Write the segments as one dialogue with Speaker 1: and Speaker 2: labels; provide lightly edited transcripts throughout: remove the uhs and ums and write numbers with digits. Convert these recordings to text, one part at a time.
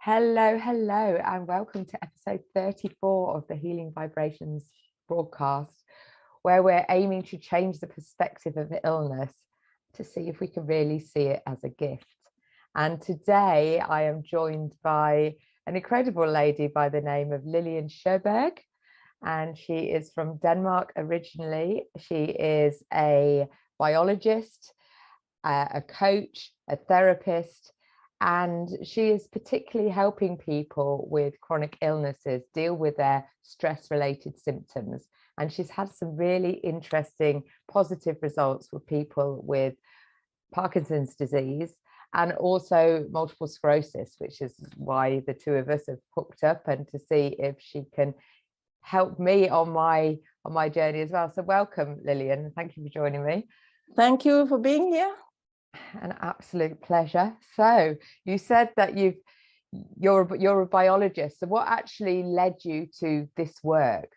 Speaker 1: Hello, and welcome to episode 34 of the Healing Vibrations broadcast, where we're aiming to change the perspective of illness to see if we can really see it as a gift. And today I am joined by an incredible lady by the name of Lilian Sjoberg, and she is from Denmark originally. She is a biologist, a coach, a therapist, and she is particularly helping people with chronic illnesses deal with their stress-related symptoms. And she's had some really interesting positive results with people with Parkinson's disease and also multiple sclerosis, which is why the two of us have hooked up, and to see if she can help me on my journey as well. So welcome, Lilian. Thank you for joining me.
Speaker 2: Thank you for being here.
Speaker 1: An absolute pleasure. So you said that you're a biologist. So what actually led you to this work?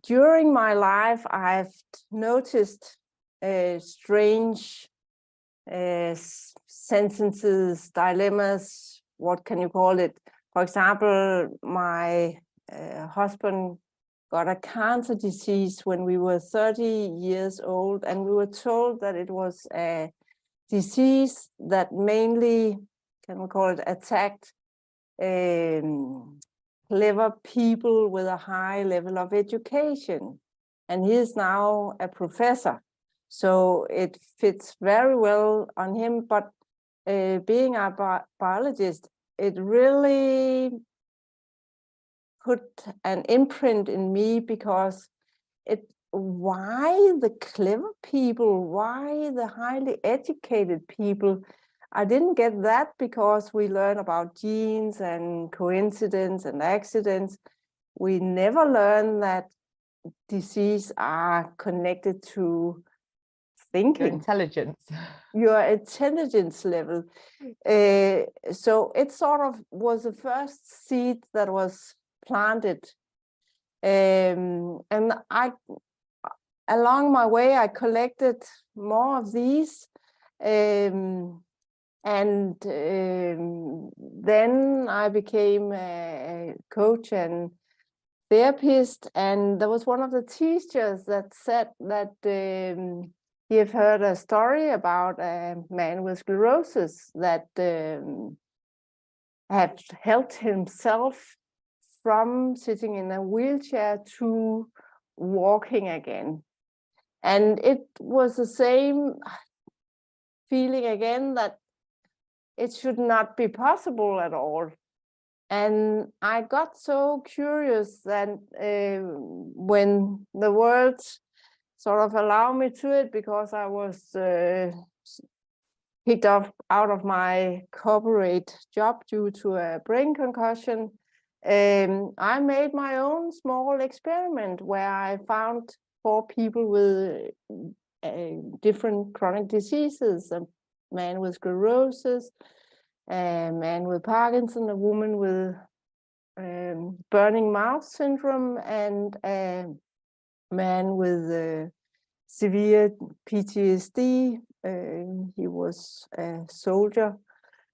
Speaker 2: During my life, I've noticed strange sentences, dilemmas. What can you call it? For example, my husband got a cancer disease when we were 30 years old, and we were told that it was a disease that mainly, can we call it, attacked clever people with a high level of education. And he is now a professor, so it fits very well on him. But being a biologist, it really put an imprint in me, because why the clever people, why the highly educated people? I didn't get that, because we learn about genes and coincidence and accidents. We never learn that disease are connected to thinking, your intelligence level. So it sort of was the first seed that was planted, and along my way I collected more of these, and then I became a coach and therapist. And there was one of the teachers that said that he had heard a story about a man with sclerosis that had helped himself from sitting in a wheelchair to walking again. And it was the same feeling again, that it should not be possible at all. And I got so curious that when the words sort of allowed me to it, because I was picked up out of my corporate job due to a brain concussion, I made my own small experiment where I found 4 people with different chronic diseases: a man with sclerosis, a man with Parkinson, a woman with burning mouth syndrome, and a man with severe PTSD. He was a soldier,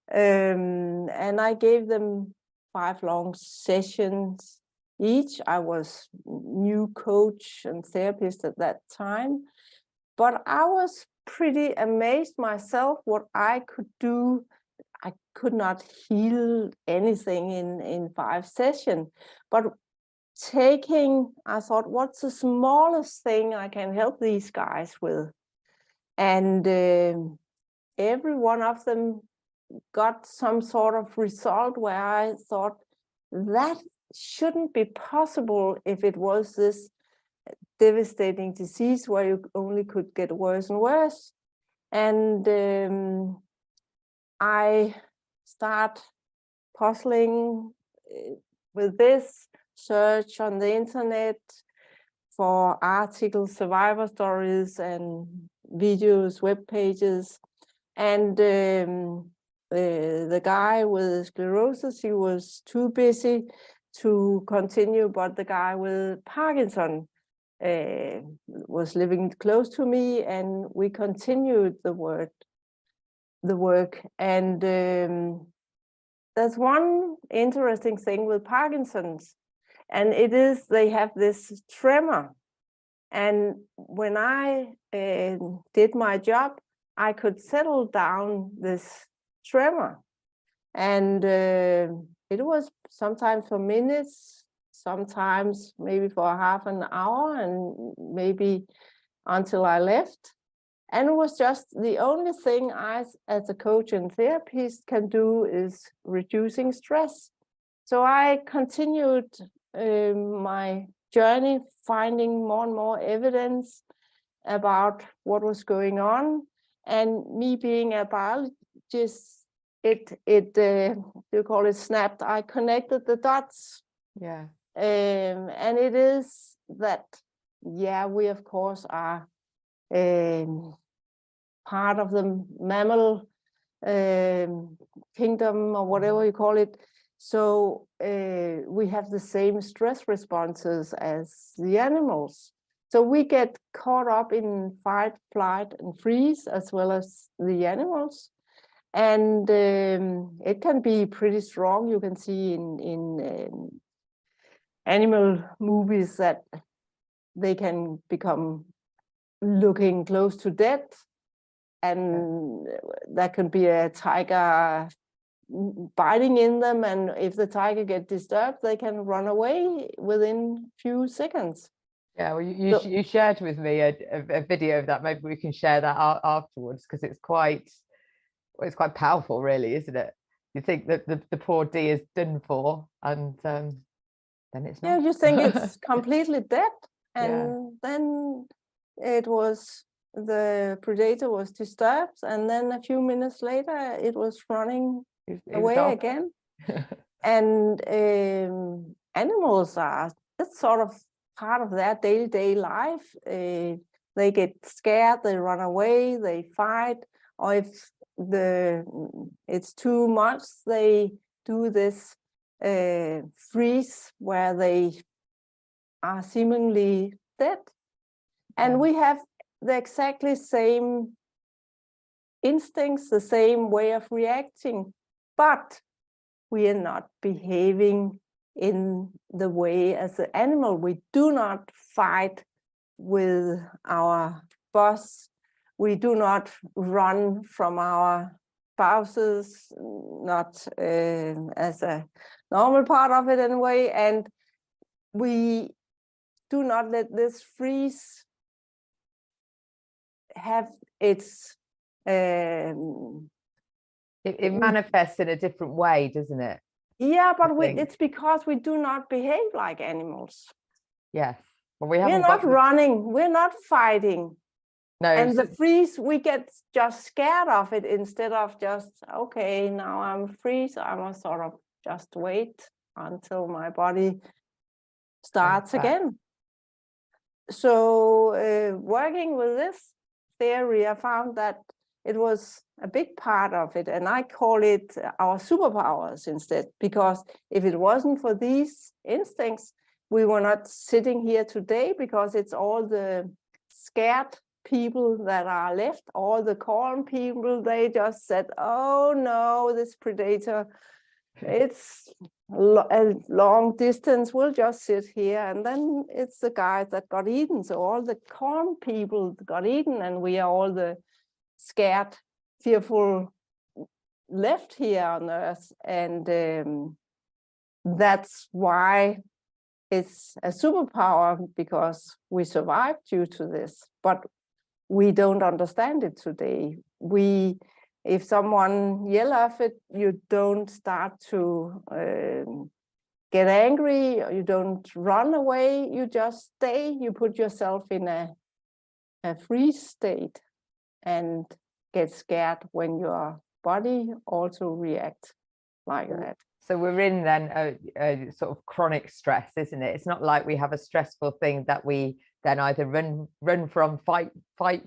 Speaker 2: and I gave them 5 long sessions each. I was new coach and therapist at that time, but I was pretty amazed myself what I could do. I could not heal anything in 5 sessions, but I thought, what's the smallest thing I can help these guys with? And every one of them got some sort of result where I thought, that shouldn't be possible if it was this devastating disease where you only could get worse and worse. And I start puzzling with this, search on the internet for articles, survivor stories, and videos, web pages. And the guy with sclerosis, he was too busy to continue, but the guy with Parkinson was living close to me, and we continued the work. And there's one interesting thing with Parkinson's, and it is they have this tremor. And when I did my job, I could settle down this tremor. And it was sometimes for minutes, sometimes maybe for half an hour, and maybe until I left. And it was just the only thing I, as a coach and therapist, can do is reducing stress. So I continued my journey, finding more and more evidence about what was going on. And me being a biologist, you call it snapped. I connected the dots.
Speaker 1: Yeah.
Speaker 2: And it is that, yeah, we of course are part of the mammal kingdom, or whatever you call it. So we have the same stress responses as the animals. So we get caught up in fight, flight, and freeze, as well as the animals. And it can be pretty strong. You can see in animal movies that they can become looking close to death. And that can be a tiger biting in them. And if the tiger gets disturbed, they can run away within a few seconds.
Speaker 1: Yeah, well, you shared with me a video of that. Maybe we can share that afterwards, because it's quite powerful, really, isn't it? You think that the poor deer is done for, and then it's not.
Speaker 2: Yeah, you think it's completely dead, and
Speaker 1: Yeah.
Speaker 2: then it was, the predator was disturbed, and then a few minutes later it was running away again. And animals are, it's sort of part of their day-to-day life. They get scared, they run away, they fight, or if it's too much, they do this freeze where they are seemingly dead. And we have the exactly same instincts, the same way of reacting, but we are not behaving in the way as the animal. We do not fight with our boss. We do not run from our spouses, not as a normal part of it anyway. And we do not let this freeze have its
Speaker 1: it manifests in a different way, doesn't it?
Speaker 2: Yeah, but it's because we do not behave like animals.
Speaker 1: Yes. Well,
Speaker 2: we're not running, we're not fighting.
Speaker 1: No.
Speaker 2: And the freeze, we get just scared of it instead of just, okay, now I'm freeze, I must sort of just wait until my body starts again. So working with this theory, I found that it was a big part of it, and I call it our superpowers instead, because if it wasn't for these instincts, we were not sitting here today, because it's all the scared people that are left, all the calm people, they just said, oh no, this predator, it's a long distance, we'll just sit here. And then it's the guys that got eaten. So all the calm people got eaten, and we are all the scared, fearful left here on Earth. And that's why it's a superpower, because we survived due to this. But we don't understand it today. If someone yells at it, you don't start to get angry, or you don't run away, you just stay, you put yourself in a freeze state and get scared when your body also reacts like that.
Speaker 1: So we're in then a sort of chronic stress, isn't it? It's not like we have a stressful thing that we then either run from, fight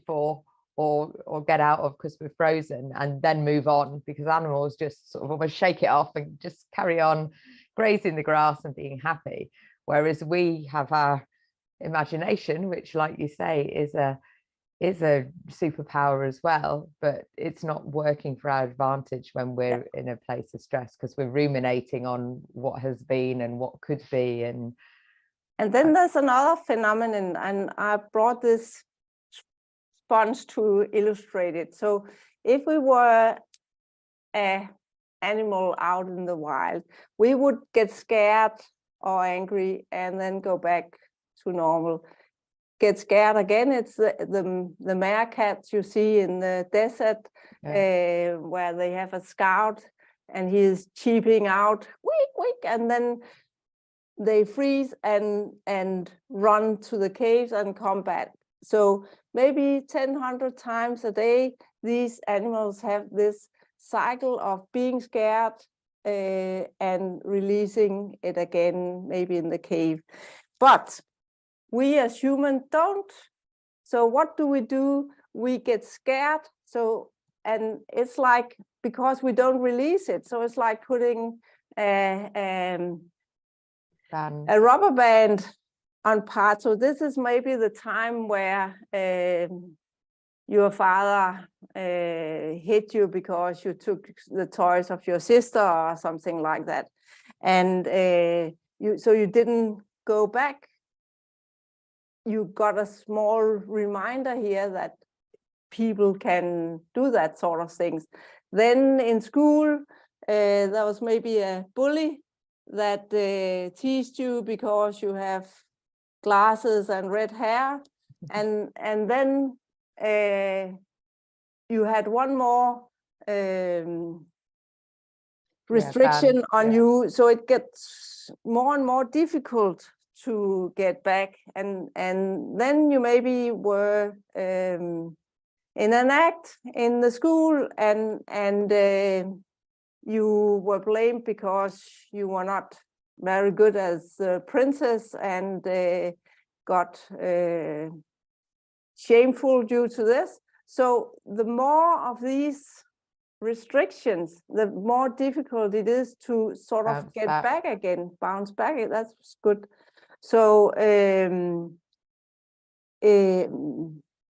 Speaker 1: for, or get out of because we're frozen, and then move on, because animals just sort of almost shake it off and just carry on grazing the grass and being happy. Whereas we have our imagination, which, like you say, is a is a superpower as well, but it's not working for our advantage when we're in a place of stress, because we're ruminating on what has been and what could be. And
Speaker 2: then there's another phenomenon, and I brought this sponge to illustrate it. So if we were an animal out in the wild, we would get scared or angry and then go back to normal. Get scared again. It's the meerkats you see in the desert, where they have a scout and he's cheeping out, weak, weak, and then they freeze and run to the caves and come back. So maybe 100 times a day, these animals have this cycle of being scared and releasing it again, maybe in the cave. But we as humans don't. So what do? We get scared. So, and it's like, because we don't release it. So it's like putting a rubber band on part. So this is maybe the time where your father hit you because you took the toys of your sister or something like that. And so you didn't go back. You got a small reminder here that people can do that sort of things. Then in school, there was maybe a bully that teased you because you have glasses and red hair. And then you had one more restriction on you. So it gets more and more difficult to get back, and then you maybe were in an act in the school, and you were blamed because you were not very good as a princess, and got shameful due to this. So the more of these restrictions, the more difficult it is to sort of get back again, bounce back. That's good. So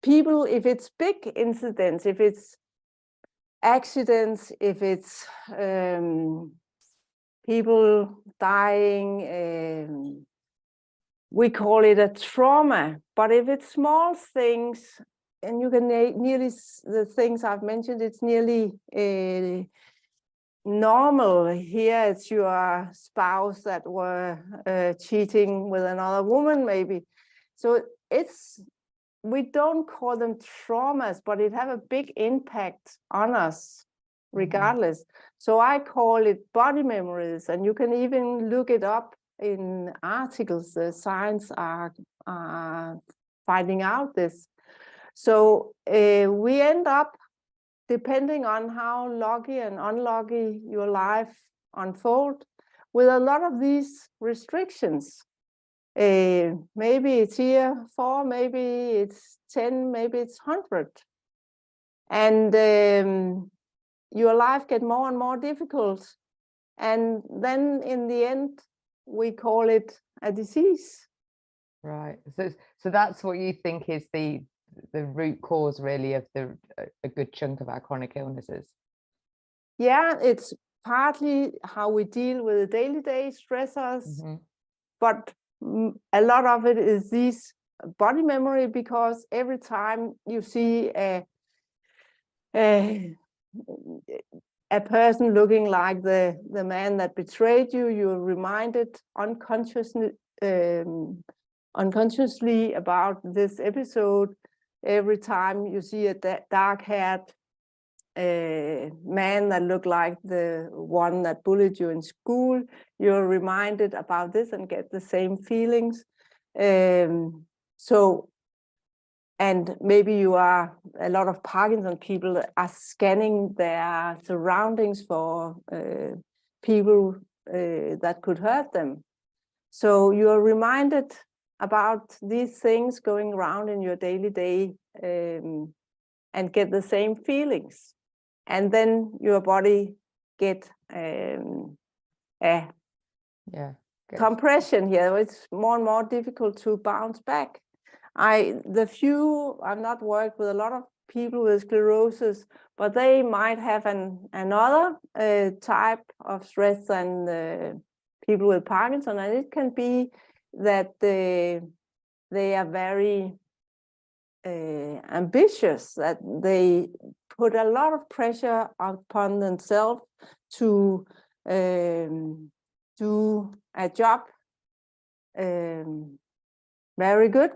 Speaker 2: people, if it's big incidents, if it's accidents, if it's people dying, we call it a trauma. But if it's small things, and you can nearly, the things I've mentioned, it's nearly normal. Here it's your spouse that were cheating with another woman, maybe. So we don't call them traumas, but it have a big impact on us regardless. So I call it body memories, and you can even look it up in articles. The science are finding out this. So we end up, depending on how lucky and unlucky your life unfold, with a lot of these restrictions. Maybe it's here 4, maybe it's 10, maybe it's 100. And your life gets more and more difficult. And then in the end, we call it a disease.
Speaker 1: Right. So that's what you think is the root cause, really, of a good chunk of our chronic illnesses?
Speaker 2: Yeah, it's partly how we deal with the day-to-day stressors, but a lot of it is this body memory, because every time you see a person looking like the man that betrayed you, you're reminded unconsciously about this episode. Every time you see a dark-haired man that looked like the one that bullied you in school, you're reminded about this and get the same feelings. So, and maybe you are, a lot of Parkinson people are scanning their surroundings for people that could hurt them. So you are reminded about these things going around in your daily day, and get the same feelings. And then your body get compression here. It's more and more difficult to bounce back. I've not worked with a lot of people with sclerosis, but they might have another type of stress than people with Parkinson, and it can be that they are very ambitious, that they put a lot of pressure upon themselves to do a job very good.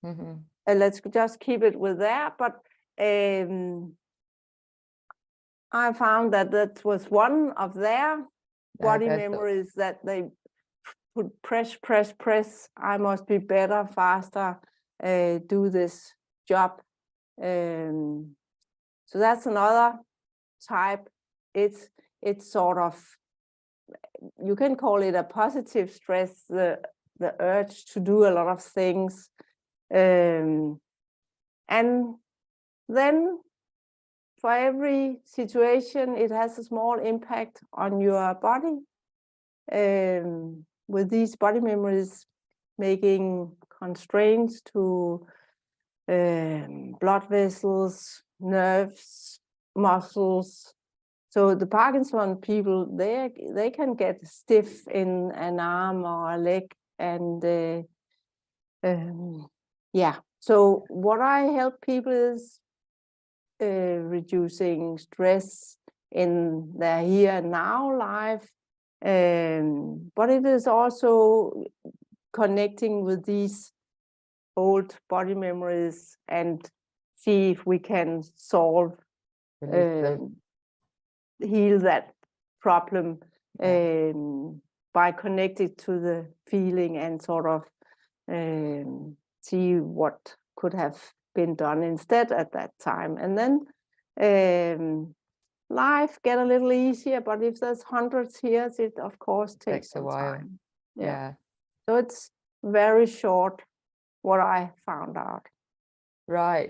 Speaker 1: Mm-hmm.
Speaker 2: Let's just keep it with that. But I found that was one of their body memories, that they put press. I must be better, faster, do this job. So that's another type. It's sort of, you can call it a positive stress, the urge to do a lot of things. And then for every situation, it has a small impact on your body. With these body memories making constraints to blood vessels, nerves, muscles. So the Parkinson people, they can get stiff in an arm or a leg, and yeah. So what I help people is reducing stress in their here and now life, but it is also connecting with these old body memories and see if we can solve, heal that problem by connecting to the feeling and sort of see what could have been done instead at that time. And then life get a little easier, but if there's hundreds here, it of course takes
Speaker 1: a while.
Speaker 2: time.
Speaker 1: Yeah.
Speaker 2: So it's very short what I found out.
Speaker 1: Right.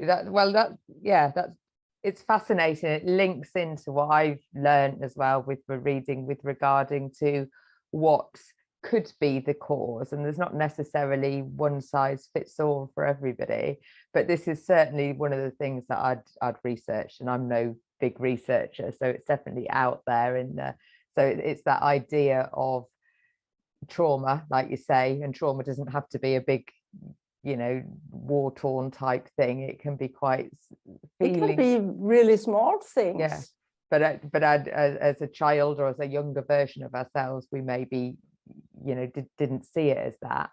Speaker 1: It's fascinating. It links into what I've learned as well with the reading, with regarding to what could be the cause, and there's not necessarily one size fits all for everybody, but this is certainly one of the things that I'd researched, and I'm no big researcher, so it's definitely out there. And so it's that idea of trauma, like you say, and trauma doesn't have to be a big, war-torn type thing. It can be quite
Speaker 2: it can be really small things.
Speaker 1: Yeah, but as a child or as a younger version of ourselves, we maybe didn't see it as that.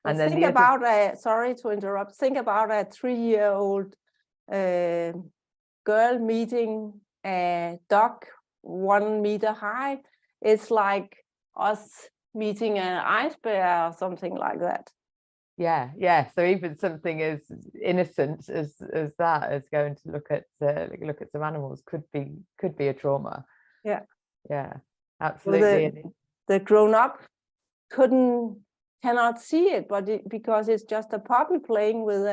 Speaker 1: And then
Speaker 2: think about sorry to interrupt, think about a 3-year-old girl meeting a dog 1 meter high. It's like us meeting an ice bear or something like that.
Speaker 1: Yeah. So even something as innocent as that, as going to look at some animals, could be a trauma. Yeah, absolutely.
Speaker 2: Well, the grown-up cannot see it, but because it's just a puppy playing with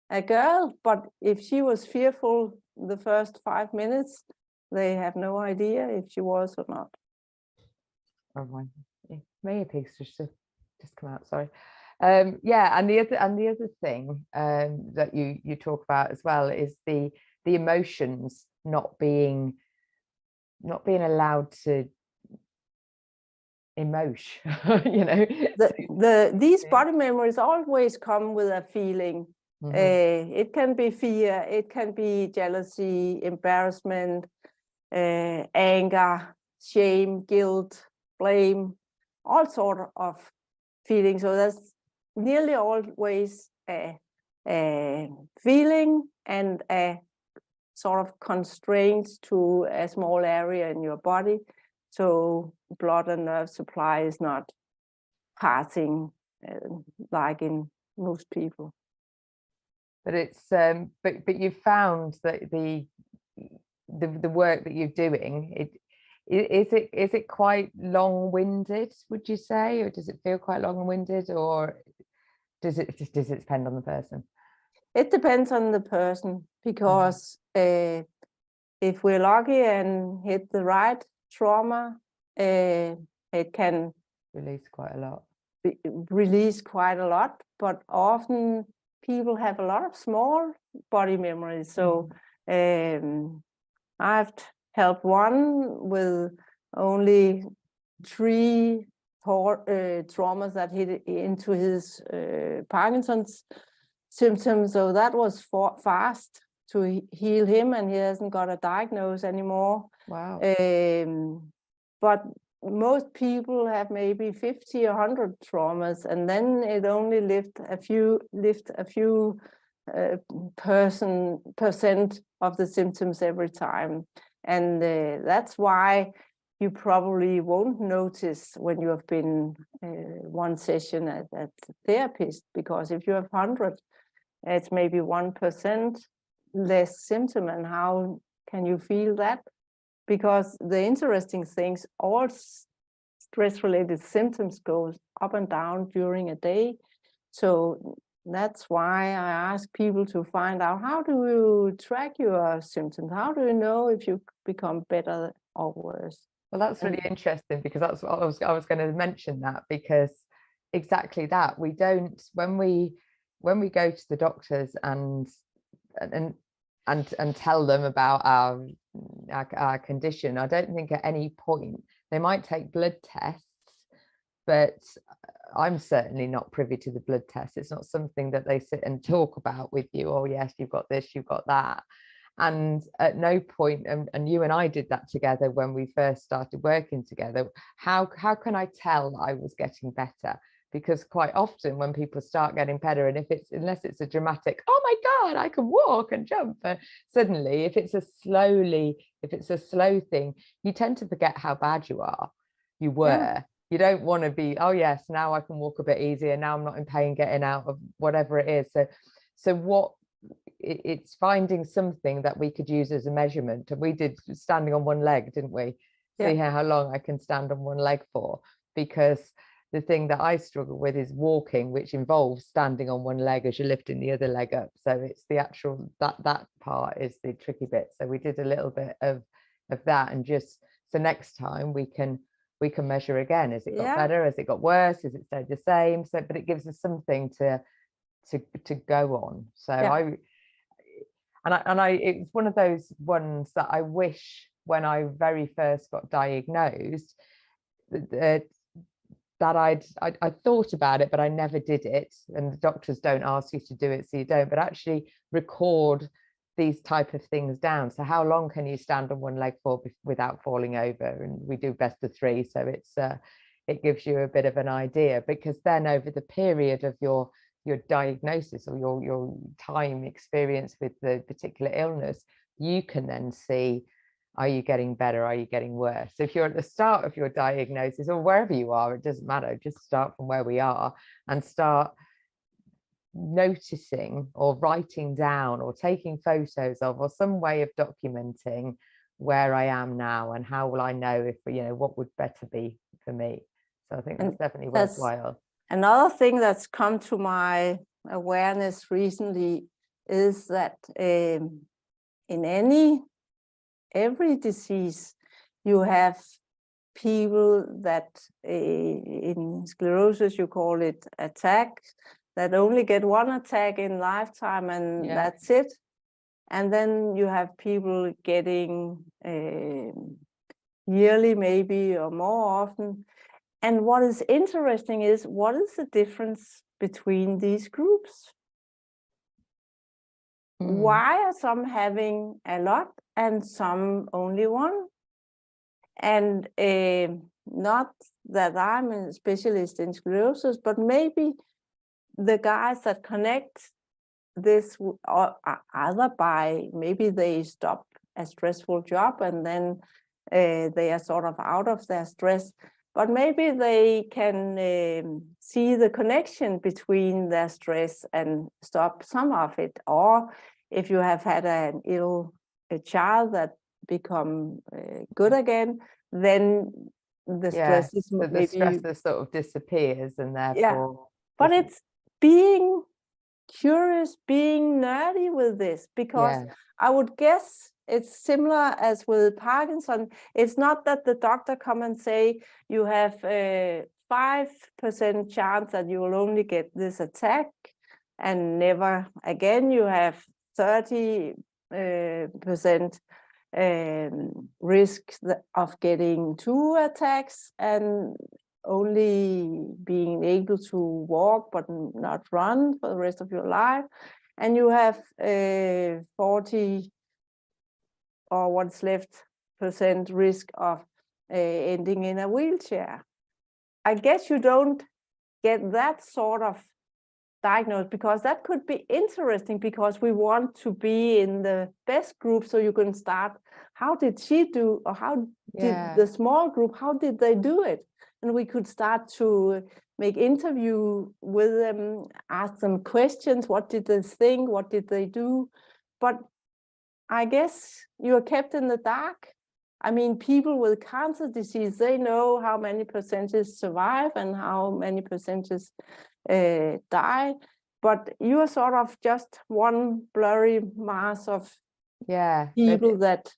Speaker 2: a girl. But if she was fearful the first 5 minutes, they have no idea if she was or not.
Speaker 1: Oh my, Maya pigs just come out. Sorry. Yeah, and the other thing that you talk about as well is the emotions not being allowed to emotion.
Speaker 2: These body memories always come with a feeling. It can be fear, it can be jealousy, embarrassment, anger, shame, guilt, blame, all sort of feelings. So there's nearly always a feeling and a sort of constraints to a small area in your body. So blood and nerve supply is not passing like in most people.
Speaker 1: But it's but you found that the work that you're doing, is it quite long-winded, would you say, or does it feel quite long-winded, or does it depend on the person?
Speaker 2: It depends on the person, because if we're lucky and hit the right trauma, it can
Speaker 1: release quite a lot.
Speaker 2: But often people have a lot of small body memories. So I've helped one with only 3 traumas that hit into his Parkinson's symptoms. So that was fast to heal him, and he hasn't got a diagnosis anymore.
Speaker 1: Wow.
Speaker 2: But most people have maybe 50 or 100 traumas, and then it only lived a few percent of the symptoms every time. And that's why you probably won't notice when you have been one session at the therapist, because if you have 100, it's maybe 1% less symptom. And how can you feel that? Because the interesting things, all stress-related symptoms goes up and down during a day. So that's why I ask people to find out, how do you track your symptoms? How do you know if you become better or worse?
Speaker 1: Well, that's really interesting, because that's what I was going to mention, that because exactly that, we don't, when we go to the doctors and tell them about our condition, I don't think at any point, they might take blood tests, but I'm certainly not privy to the blood tests. It's not something that they sit and talk about with you. Oh yes, you've got this, you've got that. And at no point, and you and I did that together when we first started working together, how can I tell I was getting better? Because quite often when people start getting better, and unless it's a dramatic, oh my God, I can walk and jump, suddenly, if it's a slow thing, you tend to forget how bad you were.
Speaker 2: Yeah.
Speaker 1: You don't want to be, oh yes, now I can walk a bit easier, now I'm not in pain getting out of whatever it is. So what, it's finding something that we could use as a measurement. And we did standing on one leg, didn't we? See how long I can stand on one leg for, because the thing that I struggle with is walking, which involves standing on one leg as you're lifting the other leg up. So it's the actual, that part is the tricky bit. So we did a little bit of that, and just so next time we can measure again. Has it got better? Has it got worse? Has it stayed the same? So, but it gives us something to go on. So it's one of those ones that I wish, when I very first got diagnosed, that I thought about it, but I never did it. And the doctors don't ask you to do it, so you don't, but actually record these type of things down. So how long can you stand on one leg for without falling over? And we do best of 3. So it gives you a bit of an idea, because then over the period of your diagnosis or your time experience with the particular illness, you can then see, are you getting better? Are you getting worse? So if you're at the start of your diagnosis, or wherever you are, it doesn't matter, just start from where we are and start noticing or writing down or taking photos of, or some way of documenting where I am now, and how will I know if, what would better be for me. So I think that's definitely worthwhile.
Speaker 2: Another thing that's come to my awareness recently is that in every disease, you have people that in sclerosis, you call it attack, that only get one attack in lifetime, and that's it. And then you have people getting yearly maybe, or more often. And what is interesting is, what is the difference between these groups? Why are some having a lot and some only one? And not that I'm a specialist in sclerosis, but maybe the guys that connect this either by, maybe they stop a stressful job and then they are sort of out of their stress, but maybe they can see the connection between their stress and stop some of it. Or if you have had an ill child that become good again, then the stress is maybe...
Speaker 1: the stress sort of disappears, and therefore...
Speaker 2: But it's being curious, being nerdy with this, because I would guess it's similar as with Parkinson. It's not that the doctor come and say you have a 5% chance that you will only get this attack, and never again. You have 30% risk of getting 2 attacks and only being able to walk but not run for the rest of your life. And you have 40 or what's left % risk of ending in a wheelchair. I guess you don't get that sort of diagnosed, because that could be interesting, because we want to be in the best group, so you can start, how did she do, or how did the small group, how did they do it? And we could start to make interview with them, ask them questions, what did they think, what did they do? But I guess you're kept in the dark. I mean, people with cancer disease, they know how many percentages survive and how many percentages die, but you are sort of just one blurry mass of people that.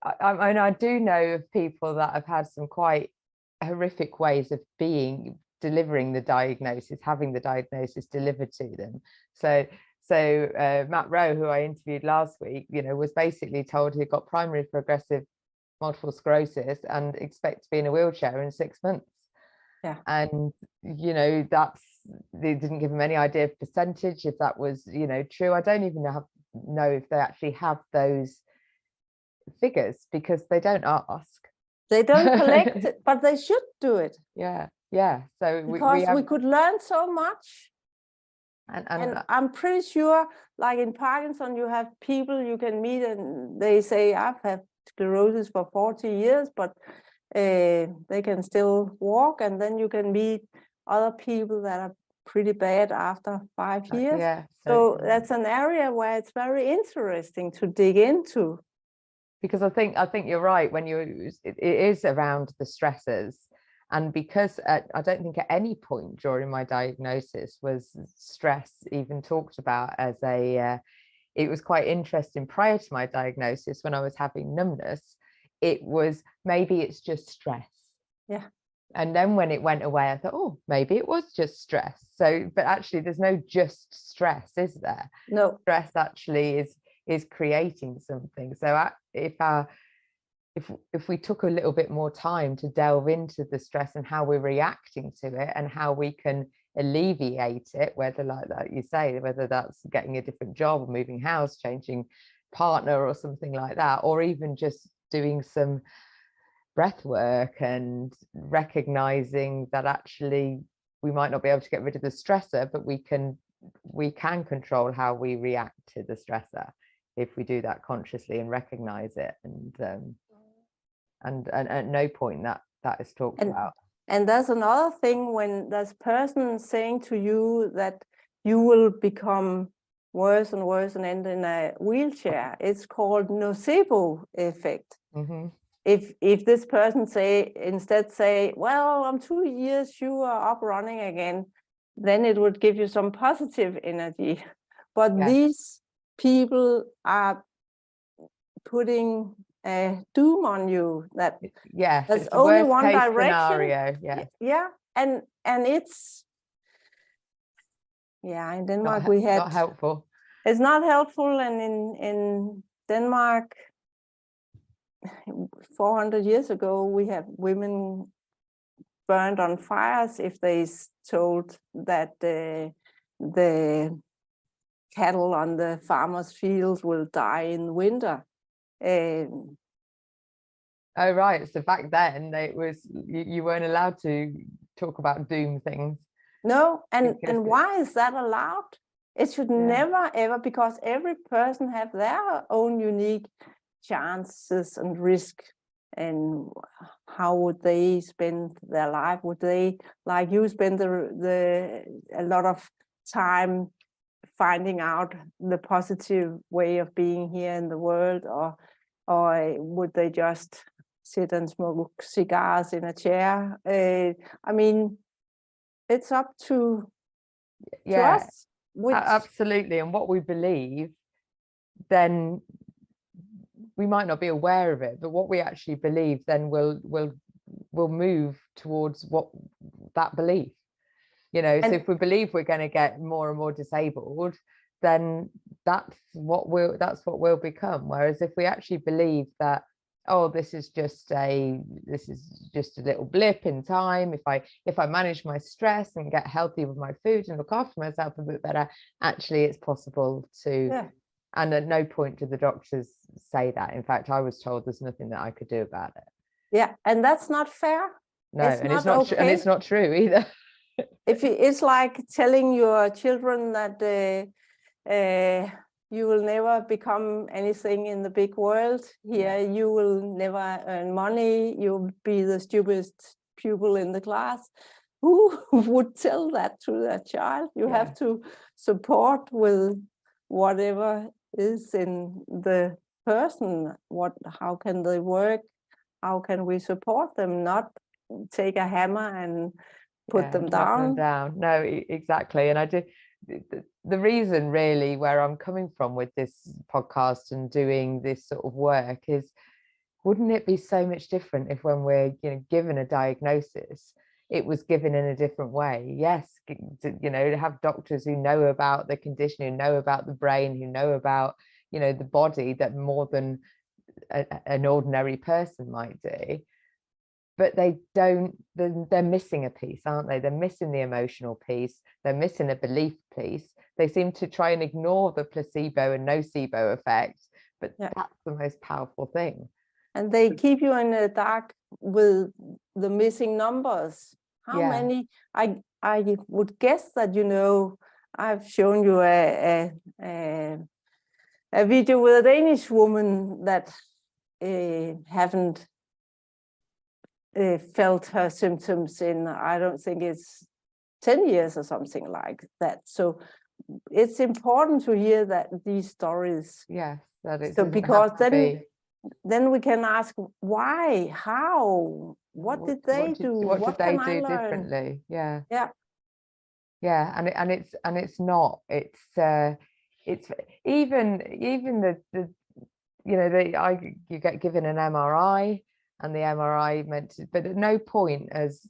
Speaker 1: I do know of people that have had some quite horrific ways of delivering the diagnosis, having the diagnosis delivered to them. So Matt Rowe, who I interviewed last week, was basically told he got primary progressive multiple sclerosis and expect to be in a wheelchair in 6 months.
Speaker 2: Yeah.
Speaker 1: And they didn't give him any idea of percentage, if that was true. I don't even know if they actually have those figures, because they don't ask.
Speaker 2: They don't collect it, but they should do it.
Speaker 1: Yeah. So
Speaker 2: we could learn so much. And I'm pretty sure, like in Parkinson, you have people you can meet and they say, I've had sclerosis for 40 years, but they can still walk. And then you can meet other people that are pretty bad after 5 years. So that's an area where it's very interesting to dig into.
Speaker 1: Because I think you're right, when it is around the stressors. And because I don't think at any point during my diagnosis was stress even talked about as it was quite interesting prior to my diagnosis, when I was having numbness, it was, maybe it's just stress.
Speaker 2: Yeah.
Speaker 1: And then when it went away, I thought, oh, maybe it was just stress. So, but actually there's no just stress, is there?
Speaker 2: No.
Speaker 1: Stress actually is creating something. So if we took a little bit more time to delve into the stress and how we're reacting to it and how we can alleviate it, whether like you say, whether that's getting a different job or moving house, changing partner or something like that, or even just doing some breath work and recognizing that actually we might not be able to get rid of the stressor, but we can control how we react to the stressor if we do that consciously and recognize it. And at no point that is talked about.
Speaker 2: And there's another thing, when there's a person saying to you that you will become worse and worse and end in a wheelchair, it's called nocebo effect.
Speaker 1: Mm-hmm.
Speaker 2: If this person instead say, well, I'm 2 years, you are up running again, then it would give you some positive energy. But these people are putting doom on you, that there's only one direction. And it's in Denmark we had
Speaker 1: not helpful.
Speaker 2: It's not helpful. And in Denmark 400 years ago, we have women burned on fires if they told that the cattle on the farmers' fields will die in winter.
Speaker 1: Oh, right. So back then it was you weren't allowed to talk about doom things.
Speaker 2: No, and why is that allowed? It should never ever, because every person have their own unique chances and risk, and how would they spend their life? Would they, like you, spend a lot of time finding out the positive way of being here in the world, or would they just sit and smoke cigars in a chair? I mean, it's up to us.
Speaker 1: Absolutely. And what we believe, then we might not be aware of it, but what we actually believe then will move towards what that belief. you know. So if we believe we're going to get more and more disabled, then that's what we'll become. Whereas if we actually believe that, oh, this is just a little blip in time, if I manage my stress and get healthy with my food and look after myself a bit better, actually it's possible to. Yeah. And at no point do the doctors say that. In fact, I was told there's nothing that I could do about it.
Speaker 2: Yeah, and that's not fair.
Speaker 1: No, and it's not okay. And it's not true either.
Speaker 2: It's like telling your children that you will never become anything in the big world here. Yeah. You will never earn money. You'll be the stupidest pupil in the class. Who would tell that to their child? You have to support with whatever is in the person. How can they work? How can we support them? Not take a hammer and put them down.
Speaker 1: No, exactly. And I do. The reason really where I'm coming from with this podcast and doing this sort of work is, wouldn't it be so much different if when we're given a diagnosis, it was given in a different way? Yes, to have doctors who know about the condition, who know about the brain, who know about the body that more than an ordinary person might do. But they don't, they're missing a piece, aren't they? They're missing the emotional piece. They're missing a belief piece. They seem to try and ignore the placebo and nocebo effect, but that's the most powerful thing.
Speaker 2: And they keep you in the dark with the missing numbers. How many? I would guess that, I've shown you a video with a Danish woman that haven't felt her symptoms in, I don't think it's 10 years or something like that. So it's important to hear that these stories.
Speaker 1: Yes, that is.
Speaker 2: So because then we can ask why, how, what did they do?
Speaker 1: What did they do differently? Yeah.
Speaker 2: Yeah.
Speaker 1: Yeah, and it's not. It's even the you get given an MRI. And the MRI but at no point has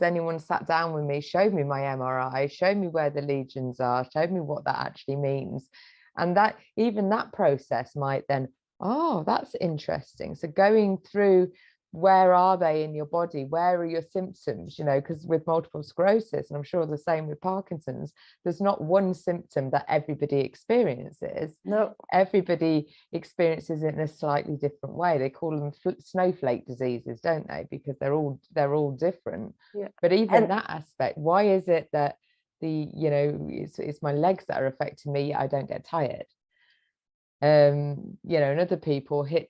Speaker 1: anyone sat down with me, showed me my MRI, showed me where the lesions are, showed me what that actually means. And that even that process might then, oh, that's interesting. So going through, where are they in your body? Where are your symptoms? Because with multiple sclerosis, and I'm sure the same with Parkinson's, there's not one symptom that everybody experiences.
Speaker 2: No.
Speaker 1: Everybody experiences it in a slightly different way. They call them snowflake diseases, don't they? Because they're all different.
Speaker 2: Yeah.
Speaker 1: But even that aspect, why is it that it's my legs that are affecting me, I don't get tired? And other people hit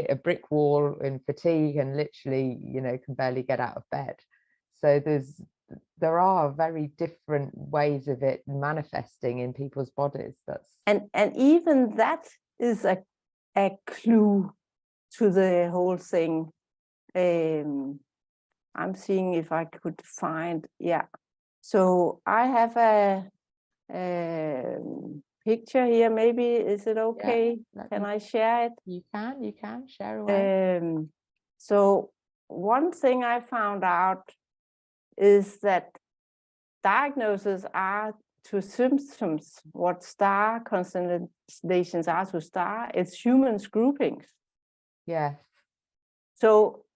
Speaker 1: a brick wall in fatigue and literally can barely get out of bed. So there are very different ways of it manifesting in people's bodies.
Speaker 2: And even that is a clue to the whole thing. I'm seeing if I could find, so I have a picture here. Maybe, is it okay? Can I share it?
Speaker 1: You can share away.
Speaker 2: So one thing I found out is that diagnoses are to symptoms what star constellations are to star. It's humans groupings.
Speaker 1: Yes.
Speaker 2: So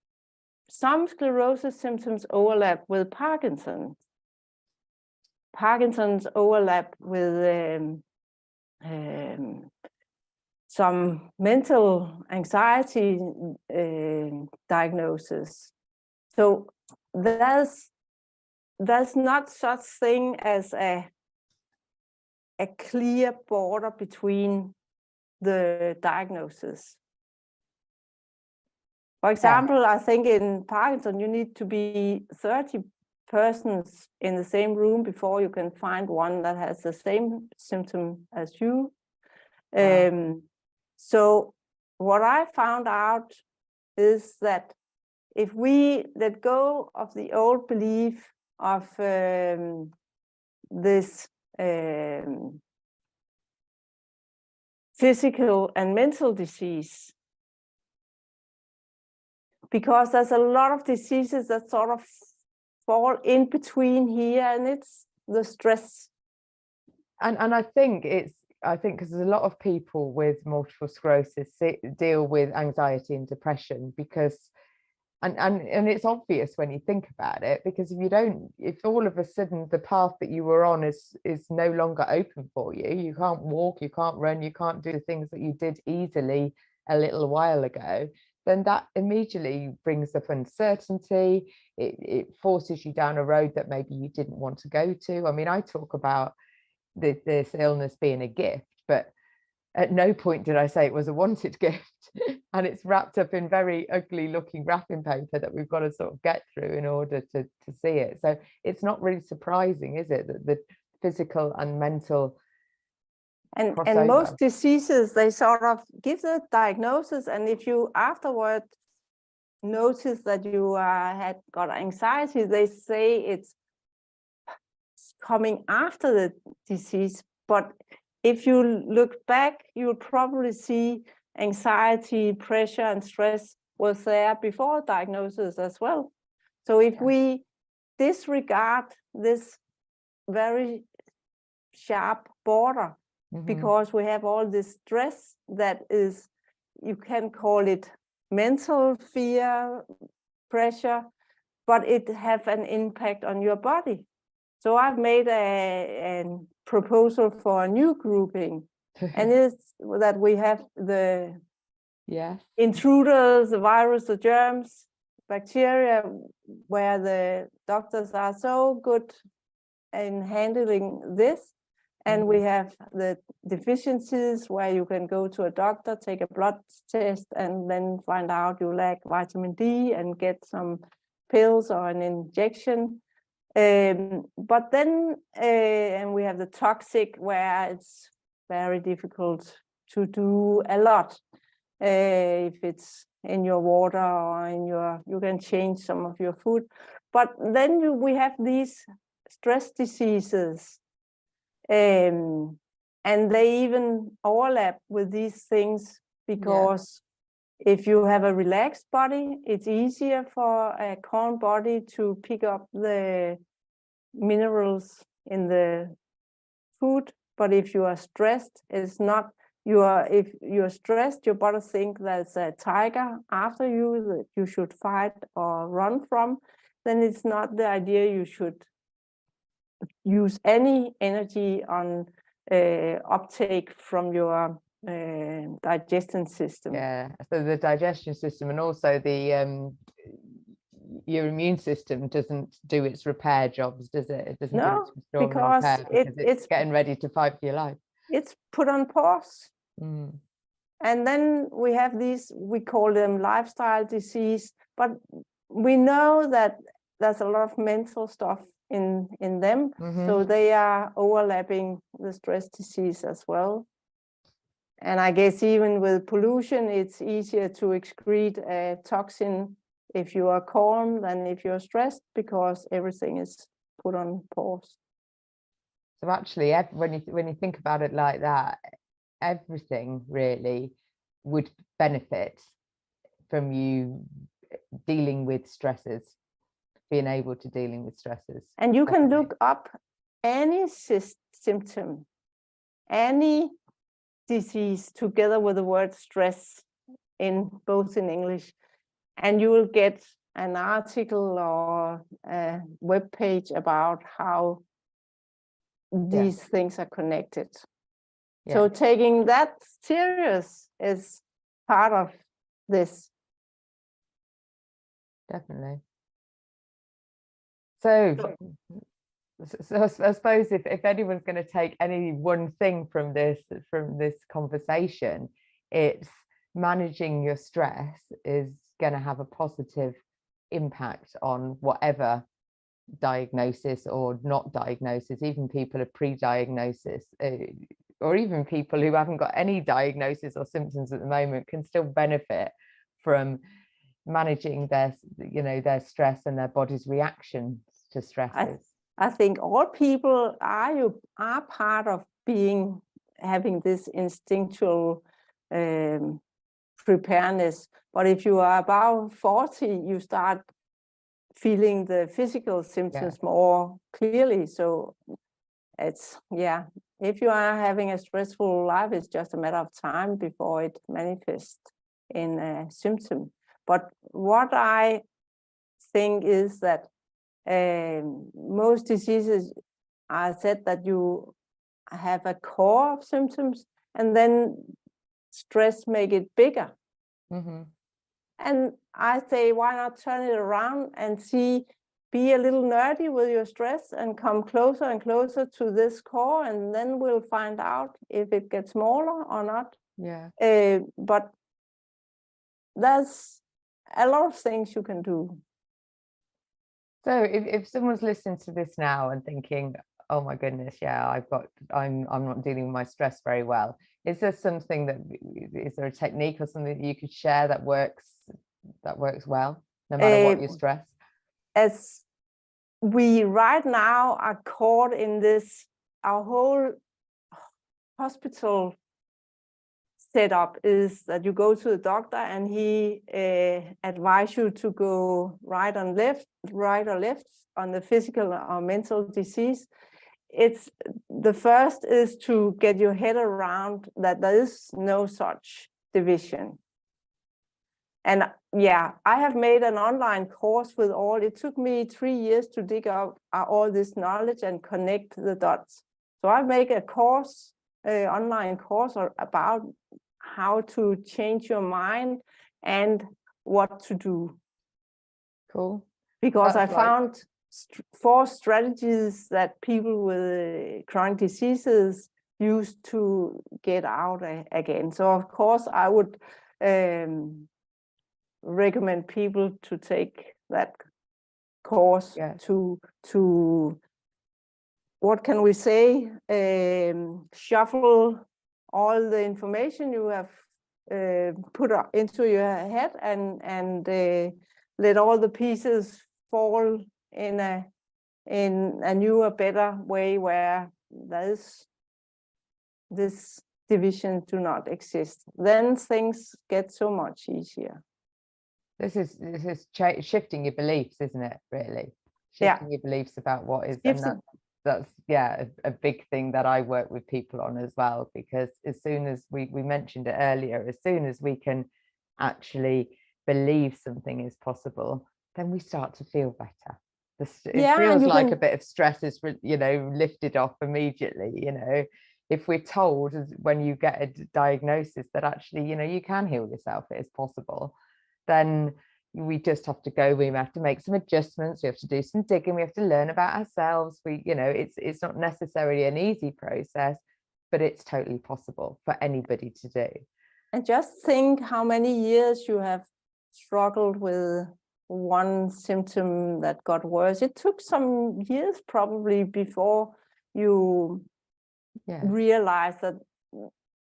Speaker 2: some sclerosis symptoms overlap with Parkinson's. Parkinson's overlap with some mental anxiety diagnosis. So there's not such thing as a clear border between the diagnoses. For example, I think in Parkinson, you need to be 30 persons in the same room before you can find one that has the same symptom as you. Wow. So what I found out is that if we let go of the old belief of this physical and mental disease, because there's a lot of diseases that sort of fall in between here, and it's the stress.
Speaker 1: And I think because there's a lot of people with multiple sclerosis deal with anxiety and depression because and it's obvious when you think about it, because if all of a sudden the path that you were on is no longer open for you, you can't walk, you can't run, you can't do the things that you did easily a little while ago, then that immediately brings up uncertainty. It forces you down a road that maybe you didn't want to go to. I mean, I talk about this illness being a gift, but at no point did I say it was a wanted gift. And it's wrapped up in very ugly looking wrapping paper that we've got to sort of get through in order to see it. So it's not really surprising, is it, that the physical and mental
Speaker 2: and
Speaker 1: crossover.
Speaker 2: Most diseases, they sort of give the diagnosis, and if you afterward notice that you had got anxiety, they say it's coming after the disease. But if you look back, you'll probably see anxiety, pressure, and stress was there before diagnosis as well. So if we disregard this very sharp border, because we have all this stress that is, you can call it mental fear, pressure, but it have an impact on your body. So I've made a proposal for a new grouping, and it's that we have the intruders, the virus, the germs, bacteria, where the doctors are so good in handling this. And we have the deficiencies where you can go to a doctor, take a blood test, and then find out you lack vitamin D and get some pills or an injection. But then, and we have the toxic, where it's very difficult to do a lot. If it's in your water or in you can change some of your food. But then we have these stress diseases, and they even overlap with these things, because if you have a relaxed body, it's easier for a calm body to pick up the minerals in the food. But if you are stressed, it's not. If you're stressed, your body thinks there's a tiger after you that you should fight or run from. Then it's not the idea you should use any energy on uptake from your digestion system.
Speaker 1: Yeah, so the digestion system, and also the your immune system doesn't do its repair jobs, does it? It doesn't
Speaker 2: No,
Speaker 1: do its restore
Speaker 2: because
Speaker 1: and repair, because it's getting ready to fight for your life.
Speaker 2: It's put on pause. And then we have these, we call them lifestyle disease, but we know that there's a lot of mental stuff in them. So they are overlapping the stress disease as well. And I guess even with pollution, it's easier to excrete a toxin if you are calm than if you're stressed, because everything is put on pause.
Speaker 1: So actually, when you think about it like that, everything really would benefit from you dealing with stresses, being able to dealing with stresses.
Speaker 2: And you can look up any symptom, any disease together with the word stress in both in English, and you will get an article or a web page about how these things are connected. So taking that serious is part of this.
Speaker 1: Definitely. So I suppose if anyone's going to take any one thing from this conversation, it's managing your stress is going to have a positive impact on whatever diagnosis or not diagnosis, even people of pre-diagnosis, or even people who haven't got any diagnosis or symptoms at the moment can still benefit from managing their stress and their body's reactions to stresses.
Speaker 2: I think all people are part of having this instinctual preparedness. But if you are about 40, you start feeling the physical symptoms more clearly. So it's, yeah, if you are having a stressful life, it's just a matter of time before it manifests in a symptom. But what I think is that most diseases are said that you have a core of symptoms, and then stress make it bigger.
Speaker 1: Mm-hmm.
Speaker 2: And I say, why not turn it around and be a little nerdy with your stress and come closer and closer to this core, and then we'll find out if it gets smaller or not.
Speaker 1: Yeah.
Speaker 2: But there's a lot of things you can do.
Speaker 1: So if someone's listening to this now and thinking, oh my goodness, yeah, I'm not dealing with my stress very well, is there a technique or something that you could share that works well, no matter what your stress?
Speaker 2: As we right now are caught in this, our whole hospital setup is that you go to the doctor and he advises you to go right or left on the physical or mental disease. It's the first is to get your head around that there is no such division. And yeah, I have made an online course with it took me 3 years to dig up all this knowledge and connect the dots. So I make a course, online course about how to change your mind and what to do.
Speaker 1: Cool.
Speaker 2: Because I found 4 strategies that people with chronic diseases use to get out again. So of course I would recommend people to take that course to what can we say, shuffle all the information you have put into your head and let all the pieces fall in a newer, better way where there's this division do not exist. Then things get so much easier.
Speaker 1: This is shifting your beliefs, isn't it? Really, shifting your beliefs about what is, and that's a big thing that I work with people on as well, because as soon as we mentioned it earlier, as soon as we can actually believe something is possible, then we start to feel better. It feels like a bit of stress is, lifted off immediately. If we're told when you get a diagnosis that actually, you can heal yourself, it is possible, then we just have to go, we have to make some adjustments, we have to do some digging, we have to learn about ourselves. It's not necessarily an easy process, but it's totally possible for anybody to do.
Speaker 2: And just think how many years you have struggled with one symptom that got worse. It took some years probably before you realize that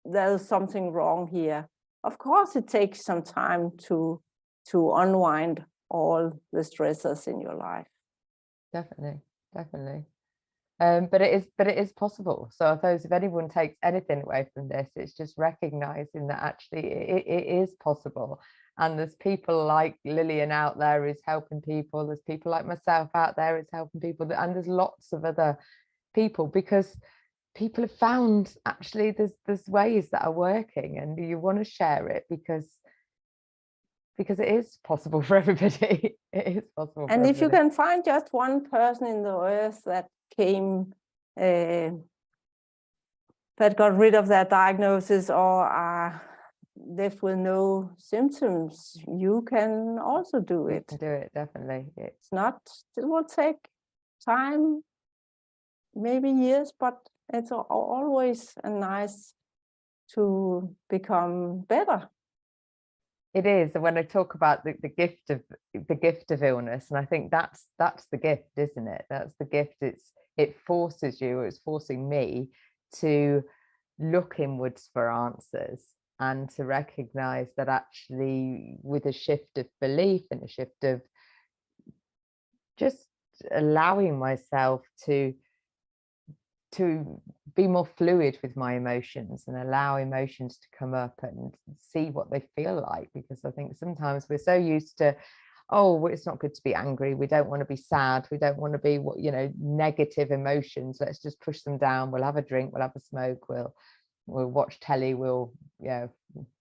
Speaker 2: there's something wrong here. Of course, it takes some time to unwind all the stressors in your life.
Speaker 1: Definitely. But it is possible. So I suppose if anyone takes anything away from this, it's just recognizing that actually it is possible. And there's people like Lilian out there who's helping people. There's people like myself out there who's helping people. And there's lots of other people, because people have found actually there's ways that are working, and you want to share it because it is possible for everybody. It is possible.
Speaker 2: And if you can find just one person in the earth that came, that got rid of their diagnosis or are left with no symptoms, you can also do it.
Speaker 1: You can do it, definitely.
Speaker 2: It will take time, maybe years, but it's always nice to become better.
Speaker 1: It is. And when I talk about the gift of illness, and I think that's the gift, isn't it? That's the gift. It forces you, or it's forcing me to look inwards for answers, and to recognize that actually with a shift of belief and a shift of just allowing myself to be more fluid with my emotions and allow emotions to come up and see what they feel like. Because I think sometimes we're so used to, oh, well, it's not good to be angry, we don't want to be sad, we don't want to be, you know, negative emotions, let's just push them down, we'll have a drink, we'll have a smoke, we'll watch telly, we'll, you know,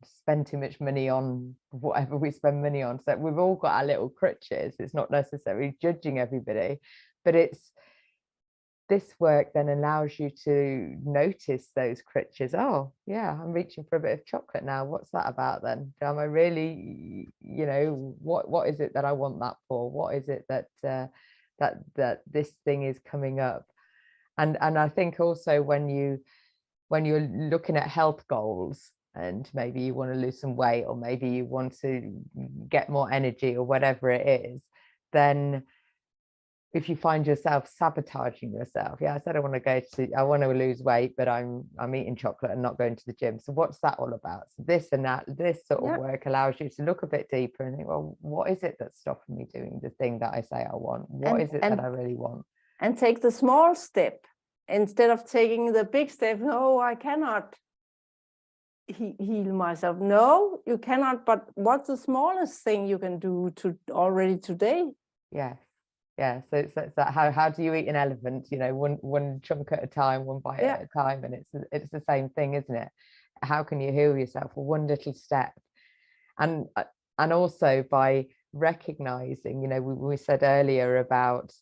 Speaker 1: spend too much money on whatever we spend money on. So we've all got our little crutches. It's not necessarily judging everybody, but it's this work then allows you to notice those crutches. Oh yeah, I'm reaching for a bit of chocolate now, what's that about then? Am I really, you know, what is it that I want that for? What is it that that this thing is coming up? And I think also when you're looking at health goals, and maybe you want to lose some weight, or maybe you want to get more energy, or whatever it is, then if you find yourself sabotaging yourself, yeah, I said I want to lose weight, but I'm eating chocolate and not going to the gym. So what's that all about? So this and that, this sort of work allows you to look a bit deeper and think, well, what is it that's stopping me doing the thing that I say I want? What is it that I really want?
Speaker 2: And take the small step instead of taking the big step. No, I cannot heal myself. No, you cannot. But what's the smallest thing you can do already today?
Speaker 1: Yes. Yeah, so it's that how do you eat an elephant? You know, one chunk at a time, one bite at a time, and it's the same thing, isn't it? How can you heal yourself? Well, one little step, and also by recognizing, you know, we said earlier about